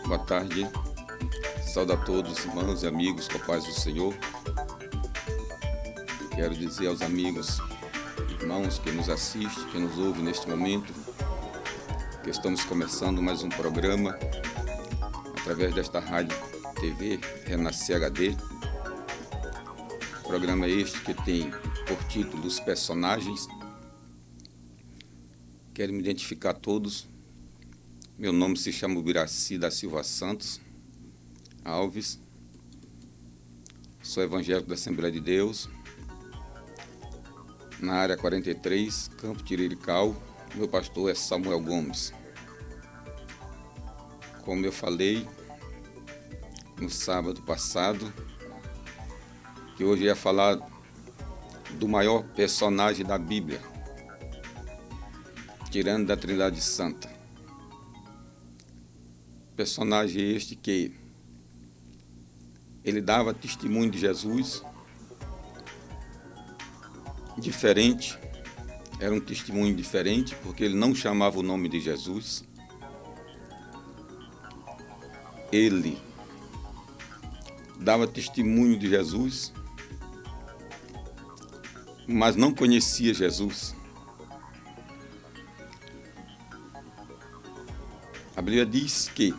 Boa tarde, saúdo a todos, irmãos e amigos, com a paz do Senhor. Quero dizer aos amigos, irmãos que nos assistem, que nos ouvem neste momento, que estamos começando mais um programa através desta rádio TV Renascer HD. Programa este que tem por título Os Personagens. Quero me identificar a todos. Meu nome se chama Ubiraci da Silva Santos Alves. Sou evangélico da Assembleia de Deus, na área 43, Campo Tirirical. Meu pastor é Samuel Gomes. Como eu falei no sábado passado, que hoje ia falar do maior personagem da Bíblia, tirando da Trindade Santa. Personagem este que ele dava testemunho de Jesus, diferente, era um testemunho diferente, porque ele não chamava o nome de Jesus. Ele dava testemunho de Jesus, mas não conhecia Jesus. A Bíblia diz que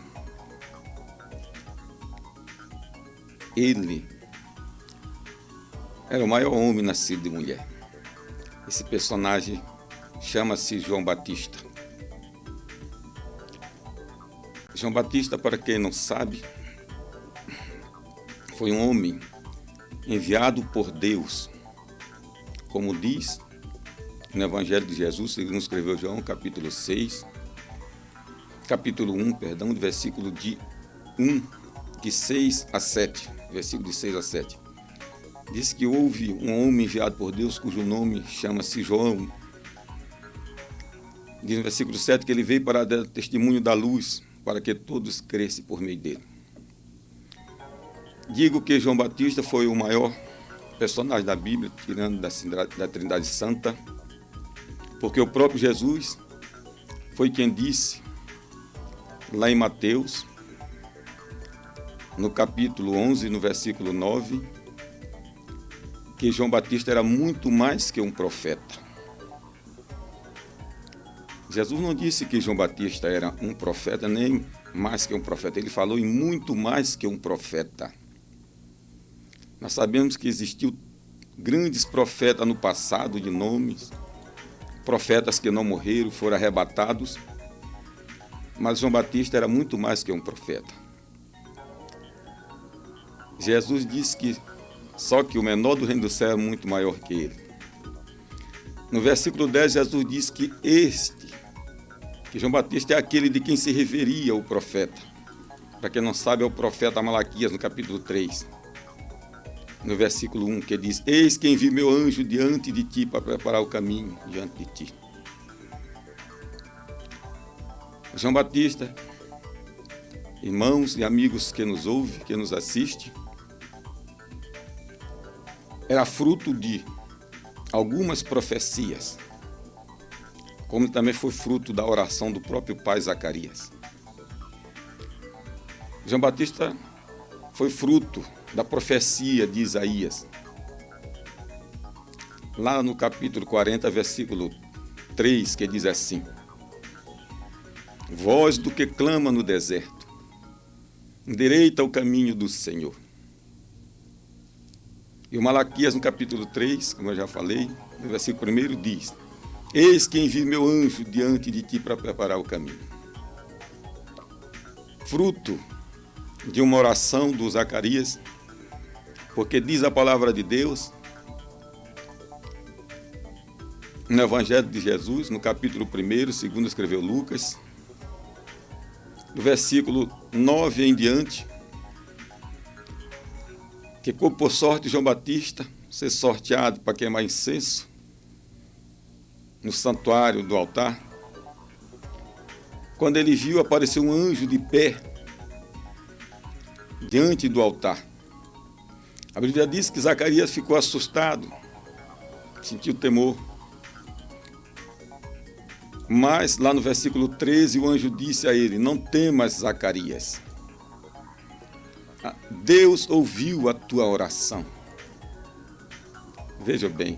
ele era o maior homem nascido de mulher. Esse personagem chama-se João Batista. João Batista, para quem não sabe, foi um homem enviado por Deus. Como diz no Evangelho de Jesus, segundo escreveu João, capítulo 1, do versículo de 6 a 7. Versículo de 6 a 7. Diz que houve um homem enviado por Deus, cujo nome chama-se João. Diz no versículo 7 que ele veio para dar testemunho da luz, para que todos crescem por meio dele. Digo que João Batista foi o maior personagem da Bíblia, tirando da Trindade Santa, porque o próprio Jesus foi quem disse, lá em Mateus, no capítulo 11, no versículo 9, que João Batista era muito mais que um profeta. Jesus não disse que João Batista era um profeta, nem mais que um profeta. Ele falou em muito mais que um profeta. Nós sabemos que existiu grandes profetas no passado, de nomes, profetas que não morreram, foram arrebatados, mas João Batista era muito mais que um profeta. Jesus disse que só que o menor do reino do céu é muito maior que ele. No versículo 10, Jesus diz que João Batista é aquele de quem se referia o profeta. Para quem não sabe, é o profeta Malaquias, no capítulo 3. No versículo 1, que diz: Eis que envio meu anjo diante de ti para preparar o caminho diante de ti. João Batista, irmãos e amigos que nos ouvem, que nos assistem, era fruto de algumas profecias, como também foi fruto da oração do próprio pai Zacarias. João Batista foi fruto da profecia de Isaías. Lá no capítulo 40, versículo 3, que diz assim: Voz do que clama no deserto, endireita o caminho do Senhor. E o Malaquias, no capítulo 3, como eu já falei, no versículo 1 diz: Eis que envio meu anjo diante de ti para preparar o caminho. Fruto de uma oração do Zacarias, porque diz a palavra de Deus no Evangelho de Jesus, no capítulo 1, segundo escreveu Lucas, do versículo 9 em diante, que por sorte João Batista ser sorteado para queimar incenso no santuário do altar. Quando ele viu, apareceu um anjo de pé diante do altar. A Bíblia diz que Zacarias ficou assustado, sentiu temor. Mas lá no versículo 13 o anjo disse a ele: não temas, Zacarias. Deus ouviu a tua oração. Veja bem,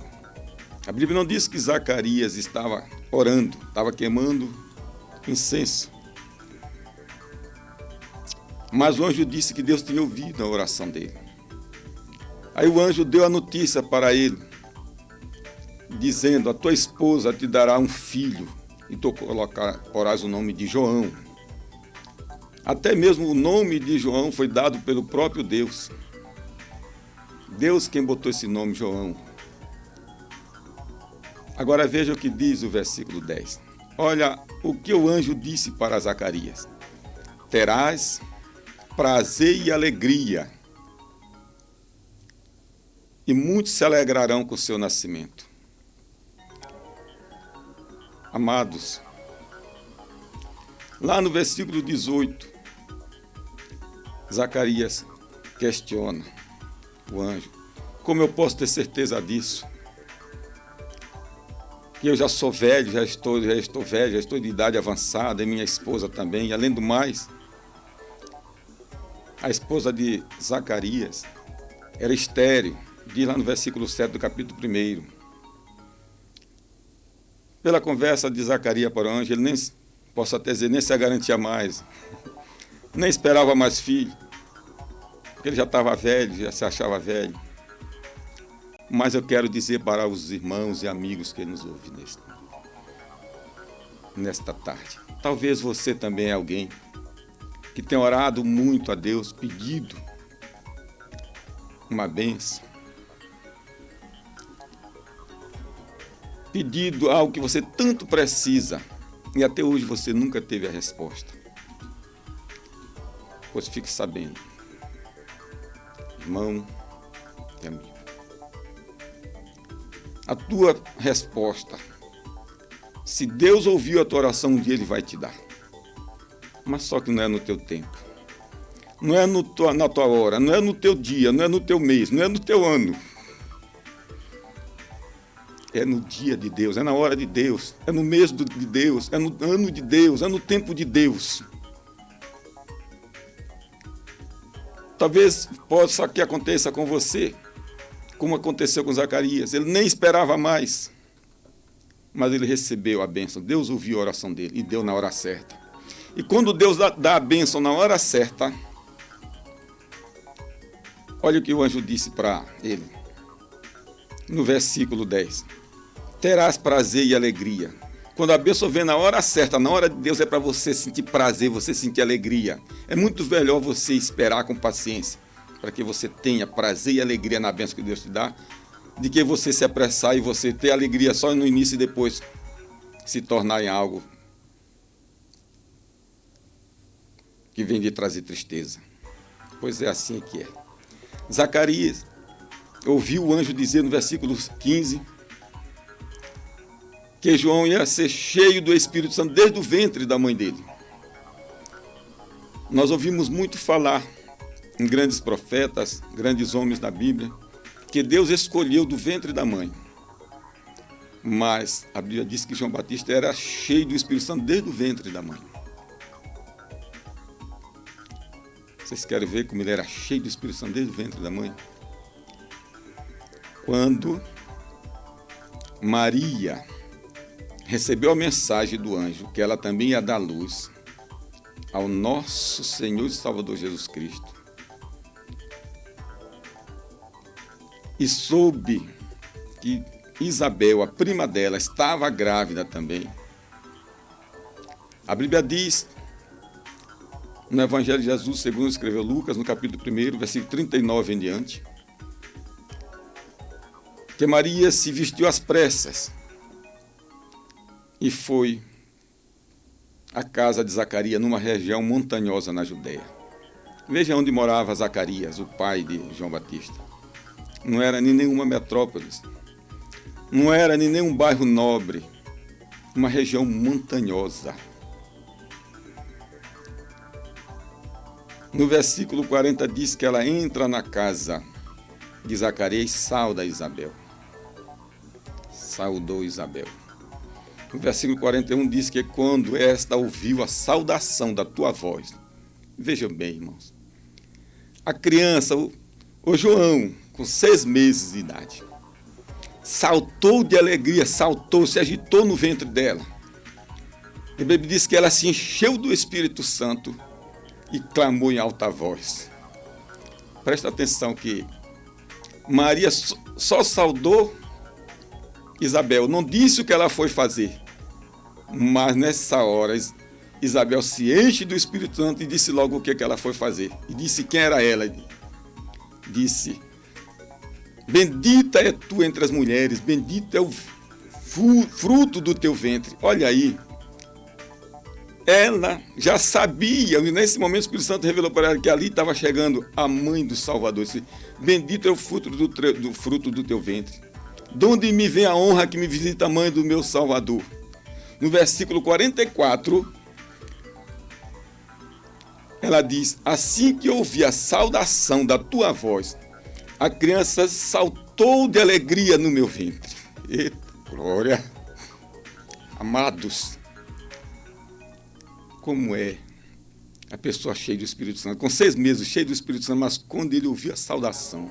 a Bíblia não diz que Zacarias estava orando, estava queimando incenso. Mas o anjo disse que Deus tinha ouvido a oração dele. Aí o anjo deu a notícia para ele, dizendo: a tua esposa te dará um filho, e tu porás o nome de João. Até mesmo o nome de João foi dado pelo próprio Deus. Deus quem botou esse nome, João. Agora veja o que diz o versículo 10. Olha o que o anjo disse para Zacarias: terás prazer e alegria, e muitos se alegrarão com o seu nascimento. Amados, lá no versículo 18, Zacarias questiona o anjo: como eu posso ter certeza disso? Que eu já sou velho, já estou velho, já estou de idade avançada, e minha esposa também. E além do mais, a esposa de Zacarias era estéril, diz lá no versículo 7 do capítulo 1. Pela conversa de Zacarias para o anjo, ele nem, posso até dizer, nem se garantia mais, nem esperava mais filho, porque ele já estava velho, já se achava velho. Mas eu quero dizer para os irmãos e amigos que nos ouvem nesta tarde, talvez você também é alguém que tem orado muito a Deus, pedido uma bênção, pedido algo que você tanto precisa, e até hoje você nunca teve a resposta. Pois fique sabendo, irmão e amigo, a tua resposta, se Deus ouviu a tua oração, um dia Ele vai te dar. Mas só que não é no teu tempo, não é na tua hora, não é no teu dia, não é no teu mês, não é no teu ano. É no dia de Deus, é na hora de Deus, é no mês de Deus, é no ano de Deus, é no tempo de Deus. Talvez possa que aconteça com você, como aconteceu com Zacarias. Ele nem esperava mais, mas ele recebeu a bênção. Deus ouviu a oração dele e deu na hora certa. E quando Deus dá a bênção na hora certa, olha o que o anjo disse para ele, no versículo 10. Terás prazer e alegria. Quando a bênção vem na hora certa, na hora de Deus, é para você sentir prazer, você sentir alegria. É muito melhor você esperar com paciência, para que você tenha prazer e alegria na bênção que Deus te dá, de que você se apressar e você ter alegria só no início e depois se tornar em algo que vem de trazer tristeza. Pois é assim que é. Zacarias ouviu o anjo dizer no versículo 15 que João ia ser cheio do Espírito Santo desde o ventre da mãe dele. Nós ouvimos muito falar em grandes profetas, grandes homens da Bíblia, que Deus escolheu do ventre da mãe. Mas a Bíblia diz que João Batista era cheio do Espírito Santo desde o ventre da mãe. Vocês querem ver como ele era cheio do Espírito Santo desde o ventre da mãe? Quando Maria recebeu a mensagem do anjo que ela também ia dar luz ao nosso Senhor e Salvador Jesus Cristo, e soube que Isabel, a prima dela, estava grávida também. A Bíblia diz, no Evangelho de Jesus, segundo escreveu Lucas, no capítulo 1, versículo 39 em diante, que Maria se vestiu às pressas e foi à casa de Zacarias, numa região montanhosa na Judéia. Veja onde morava Zacarias, o pai de João Batista. Não era nem nenhuma metrópole, não era nem nenhum bairro nobre, uma região montanhosa. No versículo 40 diz que ela entra na casa de Zacarias e sauda Isabel. Saudou Isabel. No versículo 41 diz que quando esta ouviu a saudação da tua voz, vejam bem, irmãos, a criança, o João, com 6 meses de idade, saltou de alegria, saltou, se agitou no ventre dela. A Bíblia diz que ela se encheu do Espírito Santo e clamou em alta voz. Presta atenção que Maria só saudou Isabel, não disse o que ela foi fazer. Mas nessa hora, Isabel se enche do Espírito Santo e disse logo o que ela foi fazer. E disse quem era ela. Disse: bendita é tu entre as mulheres, bendito é o fruto do teu ventre. Olha aí, ela já sabia, e nesse momento o Espírito Santo revelou para ela que ali estava chegando a mãe do Salvador. Disse: bendito é o fruto do teu ventre. De onde me vem a honra que me visita a mãe do meu Salvador? No versículo 44, ela diz: assim que ouvi a saudação da tua voz, a criança saltou de alegria no meu ventre. Eita, glória! Amados, como é a pessoa cheia do Espírito Santo, com 6 meses cheia do Espírito Santo, mas quando ele ouviu a saudação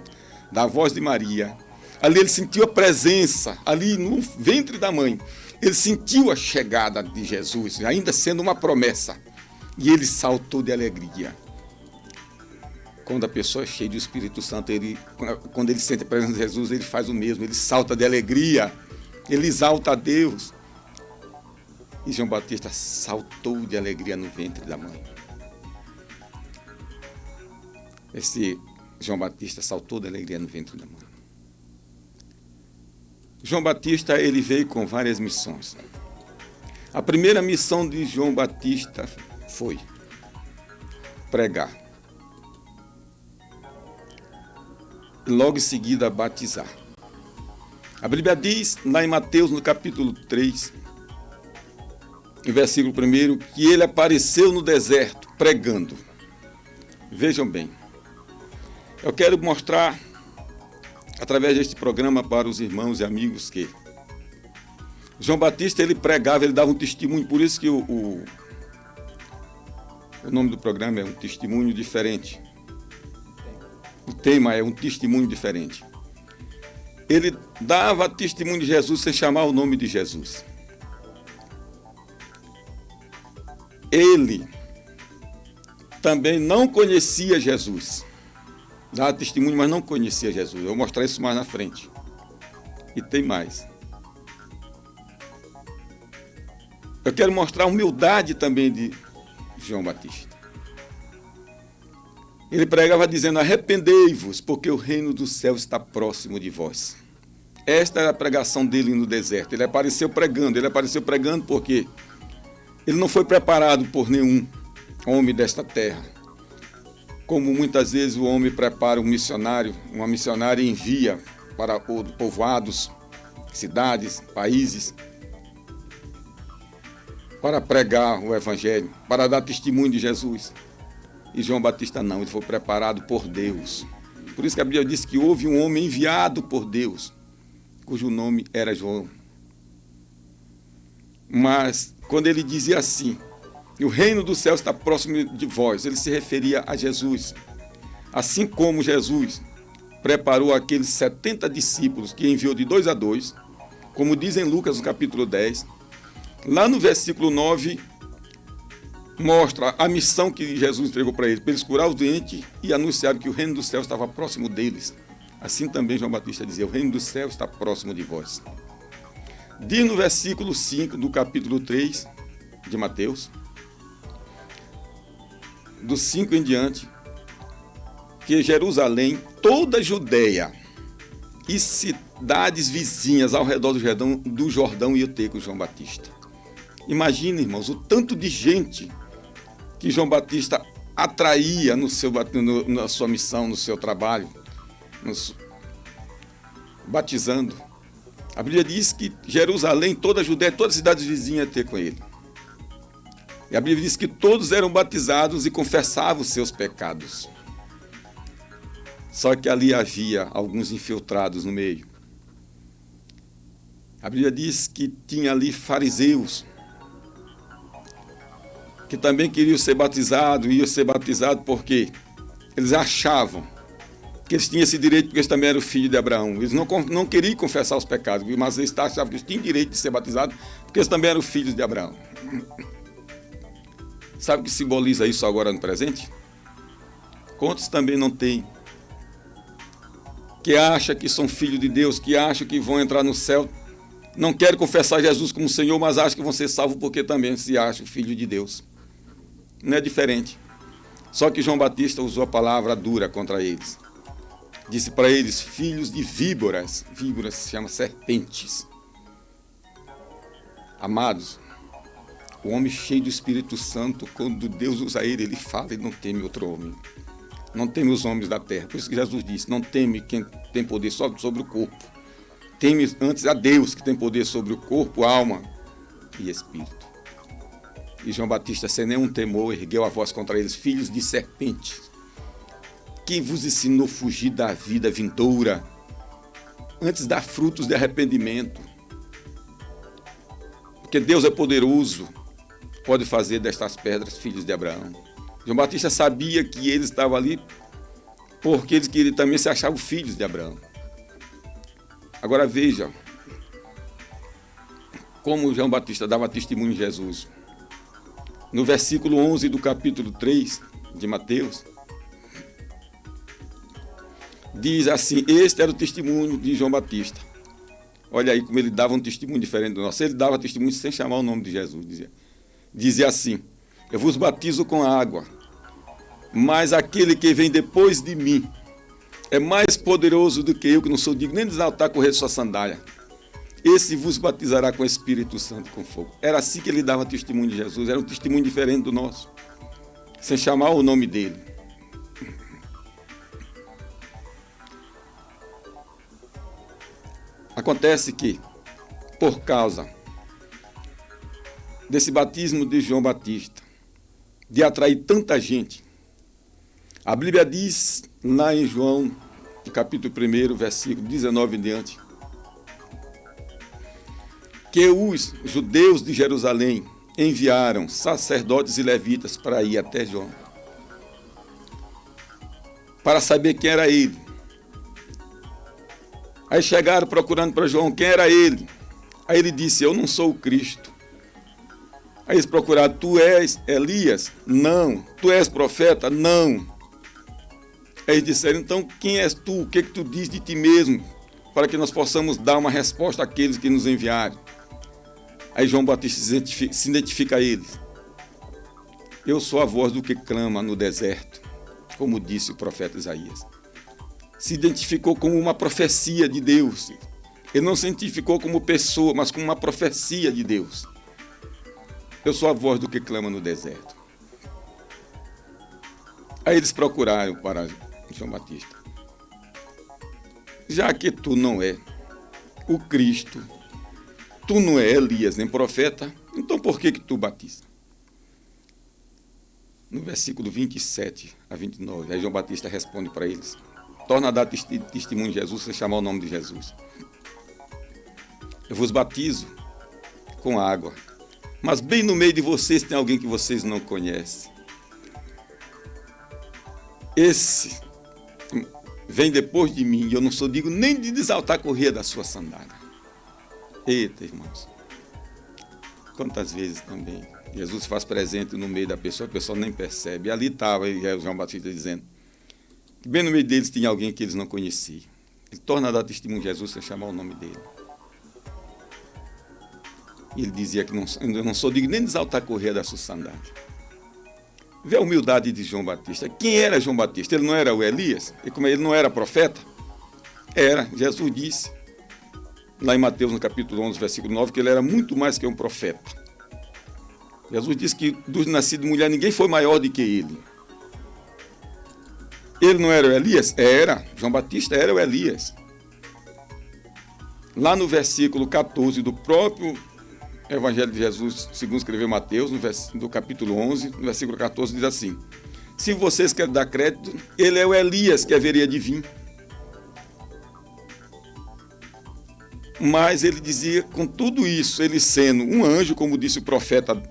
da voz de Maria, ali ele sentiu a presença, ali no ventre da mãe, ele sentiu a chegada de Jesus, ainda sendo uma promessa, e ele saltou de alegria. Quando a pessoa é cheia do Espírito Santo, quando ele sente a presença de Jesus, ele faz o mesmo, ele salta de alegria, ele exalta a Deus. E João Batista saltou de alegria no ventre da mãe. Esse João Batista saltou de alegria no ventre da mãe. João Batista, ele veio com várias missões. A primeira missão de João Batista foi pregar. E logo em seguida batizar. A Bíblia diz, lá em Mateus, no capítulo 3, no versículo 1, que ele apareceu no deserto pregando. Vejam bem, eu quero mostrar através deste programa para os irmãos e amigos que João Batista, ele pregava, ele dava um testemunho, por isso que o nome do programa é um testemunho diferente. O tema é um testemunho diferente. Ele dava testemunho de Jesus sem chamar o nome de Jesus. Ele também não conhecia Jesus. Dava testemunho, mas não conhecia Jesus. Eu vou mostrar isso mais na frente. E tem mais. Eu quero mostrar a humildade também de João Batista. Ele pregava dizendo: arrependei-vos, porque o reino do céu está próximo de vós. Esta era a pregação dele no deserto. Ele apareceu pregando porque ele não foi preparado por nenhum homem desta terra. Como muitas vezes o homem prepara um missionário, uma missionária, e envia para povoados, cidades, países, para pregar o Evangelho, para dar testemunho de Jesus. E João Batista não, ele foi preparado por Deus. Por isso que a Bíblia diz que houve um homem enviado por Deus, cujo nome era João. Mas quando ele dizia assim: o reino do céu está próximo de vós, ele se referia a Jesus. Assim como Jesus preparou aqueles 70 discípulos que enviou de 2 a 2, como diz em Lucas, no capítulo 10, lá no versículo 9, mostra a missão que Jesus entregou para eles curar os doentes e anunciar que o reino do céu estava próximo deles. Assim também João Batista dizia: o reino do céu está próximo de vós. Diz no versículo 5 do capítulo 3 de Mateus, do 5 em diante, que Jerusalém, toda a Judeia e cidades vizinhas ao redor do Jordão iam ter com João Batista. Imagina, irmãos, o tanto de gente que João Batista atraía na sua missão, no seu trabalho, batizando. A Bíblia diz que Jerusalém, toda a Judéia, todas as cidades vizinhas iam ter com ele. E a Bíblia diz que todos eram batizados e confessavam os seus pecados. Só que ali havia alguns infiltrados no meio. A Bíblia diz que tinha ali fariseus, que também queriam ser batizados, iam ser batizados porque eles achavam que eles tinham esse direito, porque eles também eram filhos de Abraão. Eles não queriam confessar os pecados, mas eles achavam que eles tinham direito de ser batizados, porque eles também eram filhos de Abraão. Sabe o que simboliza isso agora no presente? Quantos também não têm? Que acham que são filhos de Deus, que acham que vão entrar no céu, não querem confessar Jesus como Senhor, mas acham que vão ser salvos porque também se acham filhos de Deus. Não é diferente. Só que João Batista usou a palavra dura contra eles. Disse para eles, filhos de víboras. Víboras se chama serpentes. Amados, o homem cheio do Espírito Santo, quando Deus usa ele, ele fala e não teme outro homem. Não teme os homens da terra. Por isso que Jesus disse, não teme quem tem poder só sobre o corpo. Teme antes a Deus, que tem poder sobre o corpo, alma e espírito. E João Batista, sem nenhum temor, ergueu a voz contra eles, filhos de serpentes. Quem vos ensinou a fugir da vida vindoura, antes dar frutos de arrependimento? Porque Deus é poderoso, pode fazer destas pedras filhos de Abraão. João Batista sabia que eles estavam ali porque eles também se achavam filhos de Abraão. Agora veja como João Batista dava testemunho de Jesus. No versículo 11 do capítulo 3 de Mateus, diz assim, este era o testemunho de João Batista. Olha aí como ele dava um testemunho diferente do nosso. Ele dava testemunho sem chamar o nome de Jesus. Dizia assim, eu vos batizo com água, mas aquele que vem depois de mim é mais poderoso do que eu, que não sou digno nem de desatar a correr de sua sandália. Esse vos batizará com o Espírito Santo e com fogo. Era assim que ele dava testemunho de Jesus. Era um testemunho diferente do nosso, sem chamar o nome dele. Acontece que, por causa desse batismo de João Batista, de atrair tanta gente, a Bíblia diz lá em João, no capítulo 1, versículo 19 em diante, que os judeus de Jerusalém enviaram sacerdotes e levitas para ir até João, para saber quem era ele. Aí chegaram procurando para João quem era ele. Aí ele disse, eu não sou o Cristo. Aí eles procuraram, tu és Elias? Não. Tu és profeta? Não. Aí eles disseram, então quem és tu? O que tu diz de ti mesmo? Para que nós possamos dar uma resposta àqueles que nos enviaram. Aí João Batista se identifica a eles. Eu sou a voz do que clama no deserto, como disse o profeta Isaías. Se identificou como uma profecia de Deus. Ele não se identificou como pessoa, mas como uma profecia de Deus. Eu sou a voz do que clama no deserto. Aí eles procuraram para João Batista. Já que tu não é o Cristo, tu não é Elias nem profeta, então por que tu batiza? No versículo 27 a 29, aí João Batista responde para eles. Torna a dar testemunho de Jesus, sem chamar o nome de Jesus. Eu vos batizo com água, mas bem no meio de vocês tem alguém que vocês não conhecem. Esse vem depois de mim, e eu não sou digno nem de desaltar a correia da sua sandália. Eita, irmãos. Quantas vezes também Jesus se faz presente no meio da pessoa, a pessoa nem percebe. E ali estava João Batista dizendo, bem no meio deles tinha alguém que eles não conheciam. Ele torna a dar testemunho de Jesus sem chamar o nome dele. E ele dizia que eu não sou digno nem de desaltar a correia da sua sandália. Vê a humildade de João Batista. Quem era João Batista? Ele não era o Elias? E como ele não era profeta? Era. Jesus disse, lá em Mateus, no capítulo 11, versículo 9, que ele era muito mais que um profeta. Jesus disse que dos nascidos de mulher ninguém foi maior do que ele. Ele não era o Elias? Era. João Batista era o Elias. Lá no versículo 14 do próprio Evangelho de Jesus, segundo escreveu Mateus, no capítulo 11, no versículo 14, diz assim: se vocês querem dar crédito, ele é o Elias que haveria de vir. Mas ele dizia, com tudo isso, ele sendo um anjo, como disse o profeta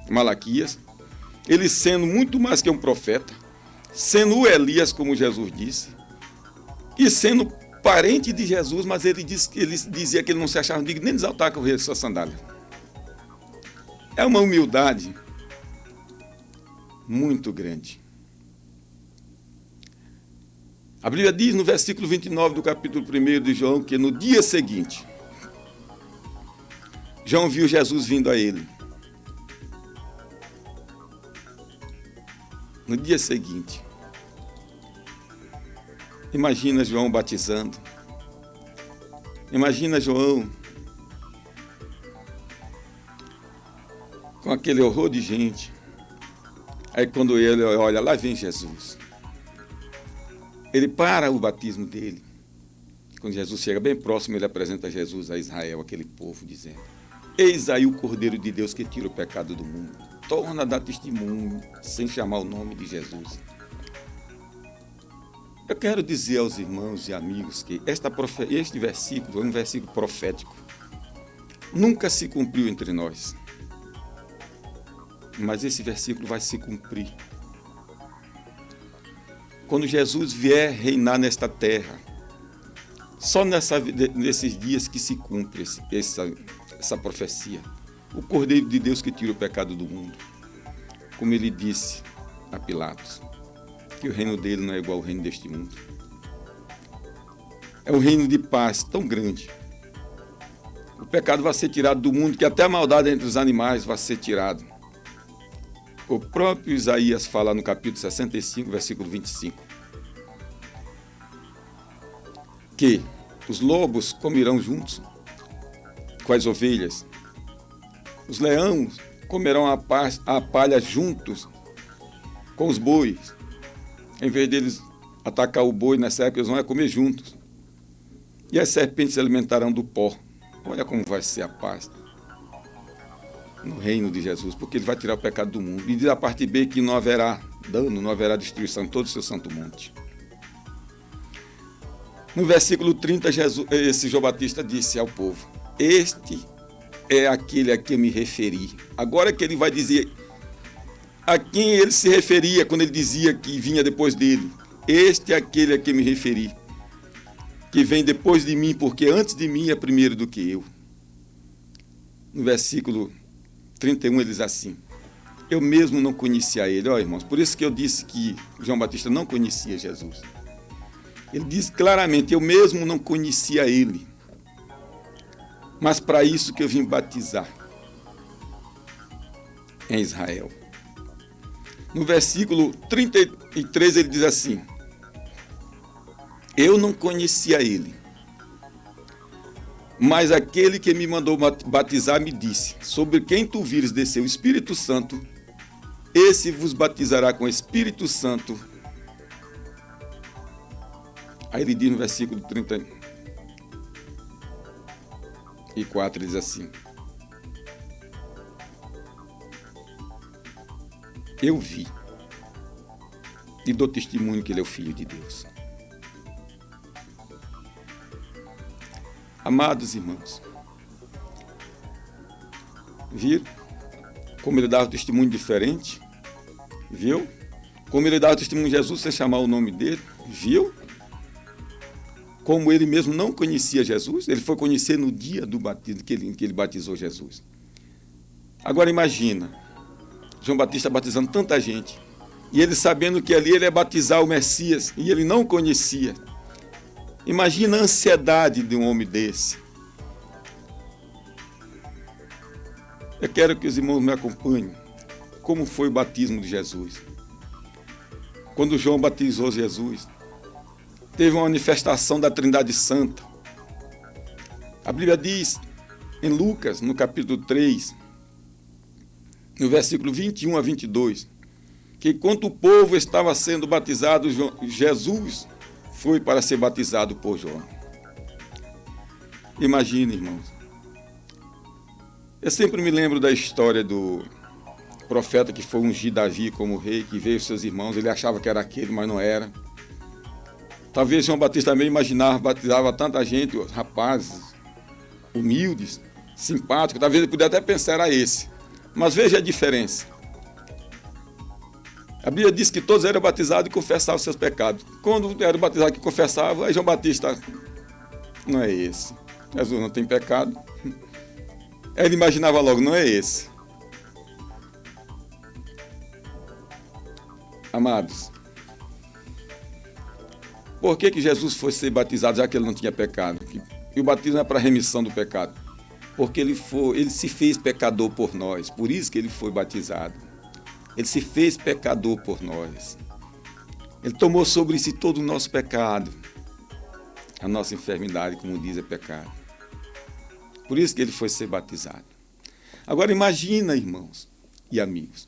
Malaquias, ele sendo muito mais que um profeta, sendo o Elias, como Jesus disse, e sendo parente de Jesus, mas ele dizia que ele não se achava digno nem de exaltar com a sua sandália. É uma humildade muito grande. A Bíblia diz no versículo 29 do capítulo 1 de João que no dia seguinte, João viu Jesus vindo a ele. No dia seguinte. Imagina João batizando. Imagina João com aquele horror de gente. Aí quando ele olha, lá vem Jesus. Ele para o batismo dele. Quando Jesus chega bem próximo, ele apresenta Jesus a Israel, aquele povo, dizendo: eis aí o Cordeiro de Deus que tira o pecado do mundo. Torna a dar testemunho, sem chamar o nome de Jesus. Eu quero dizer aos irmãos e amigos que este versículo é um versículo profético. Nunca se cumpriu entre nós. Mas esse versículo vai se cumprir. Quando Jesus vier reinar nesta terra, só nesses dias que se cumpre essa profecia. O Cordeiro de Deus que tira o pecado do mundo. Como ele disse a Pilatos, que o reino dele não é igual ao reino deste mundo. É um reino de paz tão grande. O pecado vai ser tirado do mundo, que até a maldade entre os animais vai ser tirada. O próprio Isaías fala no capítulo 65, versículo 25, que os lobos comerão juntos com as ovelhas, os leões comerão a palha juntos com os bois. Em vez deles atacar o boi nessa época, eles vão comer juntos. E as serpentes se alimentarão do pó. Olha como vai ser a paz no reino de Jesus, porque ele vai tirar o pecado do mundo. E diz a parte B que não haverá dano, não haverá destruição em todo o seu santo monte. No versículo 30, esse João Batista disse ao povo: este é aquele a quem eu me referi. Agora que ele vai dizer a quem ele se referia quando ele dizia que vinha depois dele. Este é aquele a quem me referi, que vem depois de mim, porque antes de mim é primeiro do que eu. No versículo 31 ele diz assim: eu mesmo não conhecia ele. Ó, irmãos, por isso que eu disse que João Batista não conhecia Jesus. Ele diz claramente: eu mesmo não conhecia ele, mas para isso que eu vim batizar em Israel. No versículo 33 ele diz assim: eu não conhecia ele, mas aquele que me mandou batizar me disse: sobre quem tu vires descer o Espírito Santo, esse vos batizará com o Espírito Santo. Aí ele diz no versículo 34, ele diz assim: eu vi e dou testemunho que ele é o Filho de Deus. Amados irmãos, viram como ele dava testemunho diferente? Viu? Como ele dava testemunho de Jesus sem chamar o nome dele? Viu? Como ele mesmo não conhecia Jesus, ele foi conhecer no dia do batismo, que ele batizou Jesus. Agora imagina, João Batista batizando tanta gente, e ele sabendo que ali ele ia batizar o Messias, e ele não conhecia. Imagina a ansiedade de um homem desse. Eu quero que os irmãos me acompanhem. Como foi o batismo de Jesus? Quando João batizou Jesus, teve uma manifestação da Trindade Santa. A Bíblia diz, em Lucas, no capítulo 3, no versículo 21 a 22, que enquanto o povo estava sendo batizado, Jesus foi para ser batizado por João. Imagine, irmãos. Eu sempre me lembro da história do profeta que foi ungir Davi como rei, que veio seus irmãos, ele achava que era aquele, mas não era. Talvez João Batista também imaginava, batizava tanta gente, rapazes, humildes, simpáticos, talvez ele pudesse até pensar era esse. Mas veja a diferença. A Bíblia diz que todos eram batizados e confessavam seus pecados. Quando eram batizados e confessavam, aí João Batista, não é esse. Jesus não tem pecado. Ele imaginava logo, não é esse. Amados, por que Jesus foi ser batizado, já que ele não tinha pecado? E o batismo é para a remissão do pecado. Porque ele se fez pecador por nós, por isso que ele foi batizado. Ele se fez pecador por nós. Ele tomou sobre si todo o nosso pecado. A nossa enfermidade, como diz, é pecado. Por isso que ele foi ser batizado. Agora imagina, irmãos e amigos,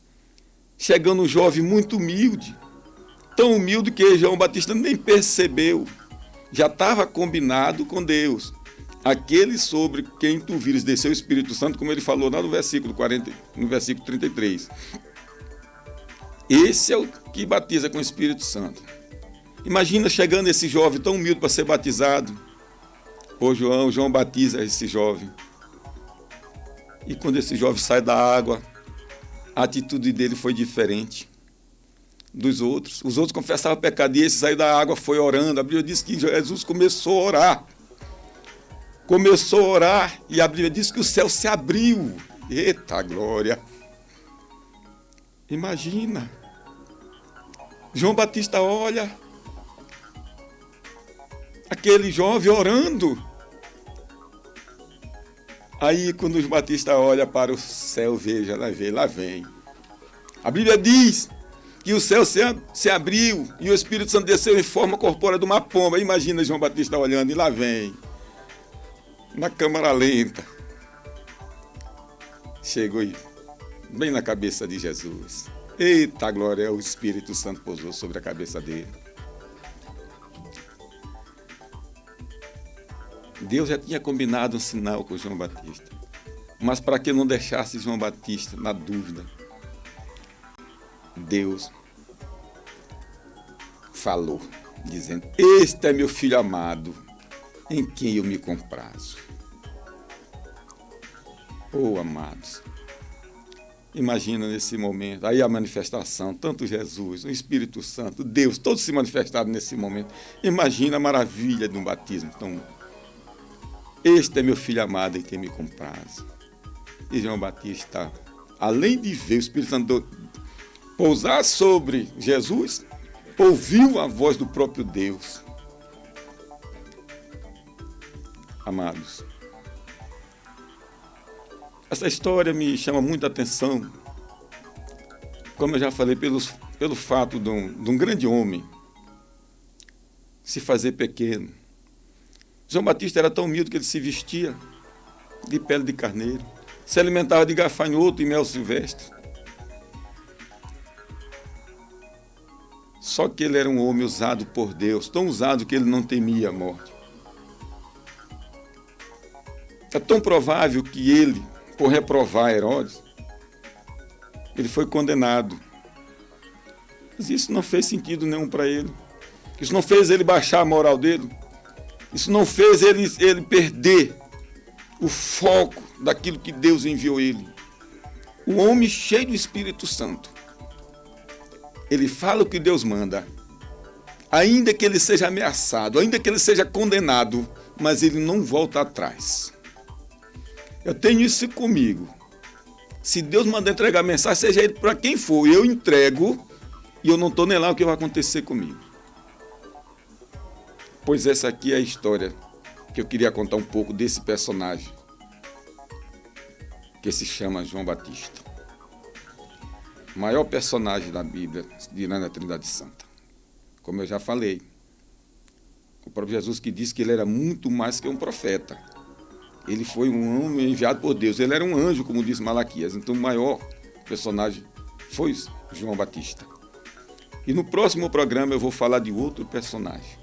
chegando um jovem muito humilde, tão humilde que João Batista nem percebeu. Já estava combinado com Deus. Aquele sobre quem tu vires descer o Espírito Santo, como ele falou lá no versículo 40, no versículo 33. Esse é o que batiza com o Espírito Santo. Imagina chegando esse jovem tão humilde para ser batizado por João batiza esse jovem. E quando esse jovem sai da água, a atitude dele foi diferente dos outros. Os outros confessavam pecado e esse saiu da água, foi orando. A Bíblia diz que Jesus começou a orar. Começou a orar e a Bíblia diz que o céu se abriu. Eita glória! Imagina. João Batista olha aquele jovem orando. Aí quando João Batista olha para o céu, veja, lá vem. A Bíblia diz que o céu se abriu e o Espírito Santo desceu em forma corpórea de uma pomba. Imagina João Batista olhando e lá vem. Na câmara lenta. Chegou bem na cabeça de Jesus. Eita glória, o Espírito Santo pousou sobre a cabeça dele. Deus já tinha combinado um sinal com João Batista. Mas para que não deixasse João Batista na dúvida, Deus falou, dizendo: este é meu filho amado, em quem eu me comprazo. Oh, amados, imagina nesse momento, aí a manifestação, tanto Jesus, o Espírito Santo, Deus, todos se manifestaram nesse momento. Imagina a maravilha de um batismo. Então, este é meu filho amado em quem me comprazo. E João Batista, além de ver o Espírito Santo pousar sobre Jesus, ouviu a voz do próprio Deus. Amados, essa história me chama muita atenção, como eu já falei, pelo fato de um grande homem se fazer pequeno. João Batista era tão humilde que ele se vestia de pele de carneiro, se alimentava de gafanhoto e mel silvestre. Só que ele era um homem usado por Deus, tão usado que ele não temia a morte. É tão provável que ele, por reprovar Herodes, ele foi condenado. Mas isso não fez sentido nenhum para ele. Isso não fez ele baixar a moral dele. Isso não fez ele perder o foco daquilo que Deus enviou ele. O homem cheio do Espírito Santo. Ele fala o que Deus manda. Ainda que ele seja ameaçado, ainda que ele seja condenado, mas ele não volta atrás. Eu tenho isso comigo. Se Deus mandar entregar a mensagem, seja ele para quem for, eu entrego e eu não estou nem lá o que vai acontecer comigo. Pois essa aqui é a história que eu queria contar um pouco desse personagem, que se chama João Batista. O maior personagem da Bíblia, tirando a Trindade Santa. Como eu já falei, o próprio Jesus que disse que ele era muito mais que um profeta. Ele foi um homem enviado por Deus. Ele era um anjo, como diz Malaquias. Então, o maior personagem foi João Batista. E no próximo programa eu vou falar de outro personagem.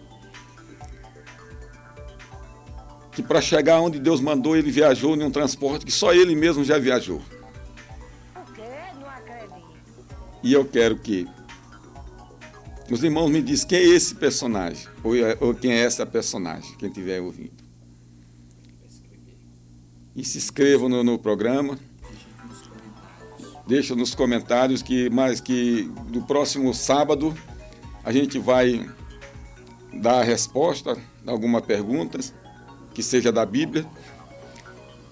Que para chegar onde Deus mandou, ele viajou em um transporte que só ele mesmo já viajou. O quê? Não acredito. E eu quero que os irmãos me dizem quem é esse personagem, ou quem é essa personagem, quem estiver ouvindo. E se inscrevam no programa. Deixa nos comentários que no próximo sábado a gente vai dar a resposta a algumas perguntas, que seja da Bíblia.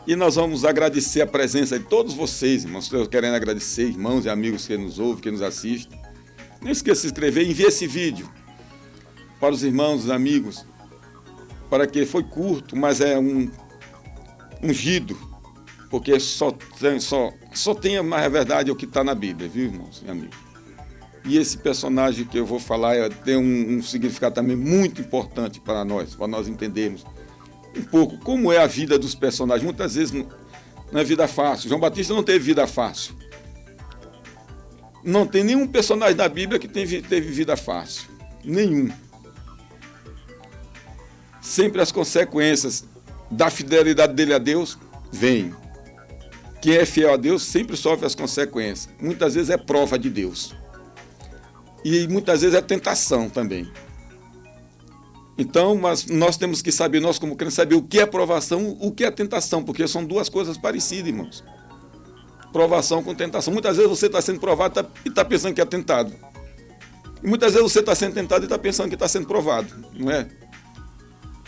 E nós vamos agradecer a presença de todos vocês, irmãos. Eu querendo agradecer, irmãos e amigos que nos ouvem, que nos assistem. Não esqueça de se inscrever e enviar esse vídeo para os irmãos e amigos, para que foi curto, mas é ungido, porque só tem a verdade o que está na Bíblia, viu, irmãos e amigos? E esse personagem que eu vou falar tem um significado também muito importante para nós entendermos um pouco como é a vida dos personagens. Muitas vezes não é vida fácil. João Batista não teve vida fácil. Não tem nenhum personagem da Bíblia que teve vida fácil. Nenhum. Sempre as consequências da fidelidade dele a Deus vêm. Quem é fiel a Deus sempre sofre as consequências. Muitas vezes é prova de Deus. E muitas vezes é tentação também. Então, mas nós temos que saber, nós como crentes, saber o que é provação, o que é tentação, porque são duas coisas parecidas, irmãos. Provação com tentação. Muitas vezes você está sendo provado e está pensando que é tentado. E muitas vezes você está sendo tentado e está pensando que está sendo provado, não é?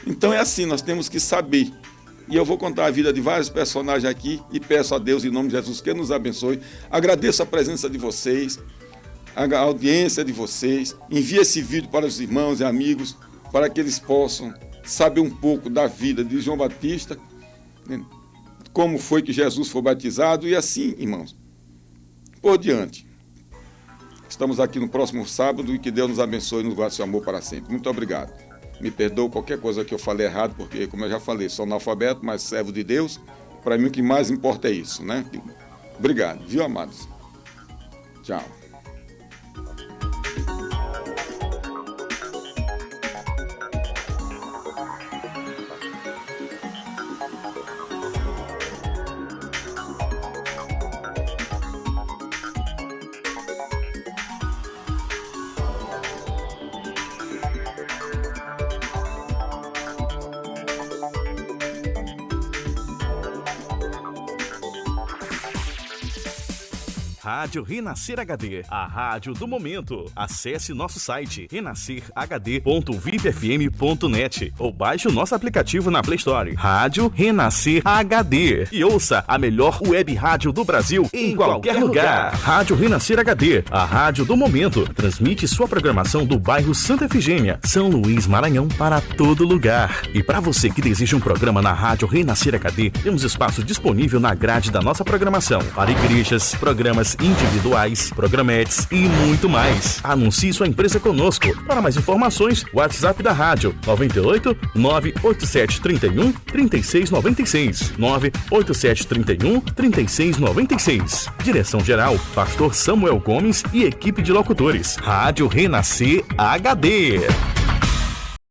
Então é assim, nós temos que saber. E eu vou contar a vida de vários personagens aqui e peço a Deus, em nome de Jesus, que nos abençoe. Agradeço a presença de vocês, a audiência de vocês. Envie esse vídeo para os irmãos e amigos, para que eles possam saber um pouco da vida de João Batista, né? Como foi que Jesus foi batizado e assim, irmãos, por diante. Estamos aqui no próximo sábado e que Deus nos abençoe e nos guarde seu amor para sempre. Muito obrigado. Me perdoe qualquer coisa que eu falei errado, porque, como eu já falei, sou analfabeto, mas servo de Deus. Para mim, o que mais importa é isso, né? Obrigado, viu, amados? Tchau. Rádio Renascer HD, a rádio do momento. Acesse nosso site renascerhd.vipfm.net ou baixe o nosso aplicativo na Play Store. Rádio Renascer HD. E ouça a melhor web rádio do Brasil em qualquer lugar. Rádio Renascer HD, a rádio do momento. Transmite sua programação do bairro Santa Efigênia, São Luís, Maranhão, para todo lugar. E para você que deseja um programa na Rádio Renascer HD, temos espaço disponível na grade da nossa programação para igrejas, programas individuais, programetes e muito mais. Anuncie sua empresa conosco. Para mais informações, WhatsApp da rádio 98 98731 3696 98731 3696. Direção geral, Pastor Samuel Gomes e equipe de locutores. Rádio Renascer HD.